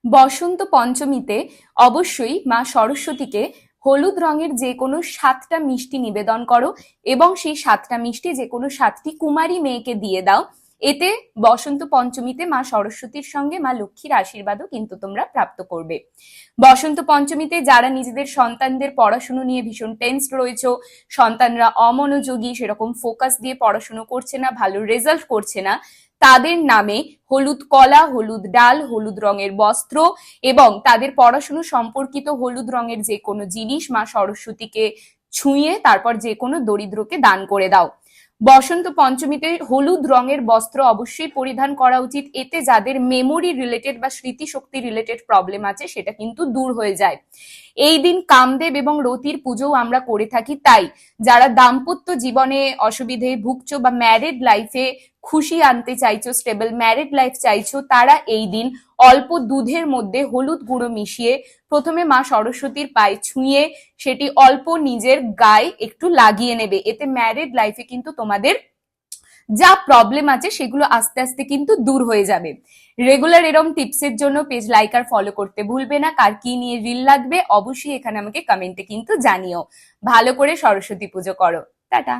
বসন্ত পঞ্চমীতে অবশ্যই মা সরস্বতীকে হলুদ রঙের যে কোনো 7টা মিষ্টি নিবেদন করো এবং সেই 7টা মিষ্টি যে কোনো 7টি কুমারী মেয়েকে দিয়ে দাও। এতে বসন্ত পঞ্চমীতে মা সরস্বতীর সঙ্গে মা লক্ষ্মীর আশীর্বাদও কিন্তু তোমরা প্রাপ্ত করবে। বসন্ত পঞ্চমীতে যারা নিজেদের সন্তানদের পড়াশুনো নিয়ে ভীষণ টেন্সড রয়েছে, সন্তানরা অমনোযোগী, সেরকম ফোকাস দিয়ে পড়াশুনো করছে না, ভালো রেজাল্ট করছে না, তাদের নামে হলুদ কলা, হলুদ ডাল, হলুদ রঙের বস্ত্র এবং তাদের পড়াশুনো সম্পর্কিত হলুদ রঙের যে কোনো জিনিস মা সরস্বতীকে ছুঁয়ে তারপর যে কোনো দরিদ্রকে দান করে দাও। বসন্ত পঞ্চমীতে হলুদ রঙের বস্ত্র অবশ্যই পরিধান করা উচিত। এতে যাদের মেমোরি রিলেটেড বা স্মৃতিশক্তি রিলেটেড প্রবলেম আছে সেটা কিন্তু দূর হয়ে যায়। এই দিন কামদেব এবং রতির পুজোও আমরা করে থাকি। তাই যারা দাম্পত্য জীবনে অসুবিধে ভুগছো বা ম্যারিড লাইফে খুশি আনতে চাইছো, স্টেবল ম্যারিড লাইফ চাইছো, তারা এই দিন অল্প দুধের মধ্যে হলুদ গুঁড়ো মিশিয়ে প্রথমে মা সরস্বতীর পায়ে ছুঁয়ে সেটি অল্প নিজের গায়ে একটু লাগিয়ে নেবে। এতে ম্যারিড লাইফে কিন্তু তোমাদের যা প্রবলেম আছে সেগুলো আস্তে আস্তে কিন্তু দূর হয়ে যাবে। রেগুলার এরম টিপসের জন্য পেজ লাইক আর ফলো করতে ভুলবে না। কার কি নিয়ে রিল লাগবে অবশ্যই এখানে আমাকে কমেন্টে কিন্তু জানিও। ভালো করে সরস্বতী পুজো করো। টাটা।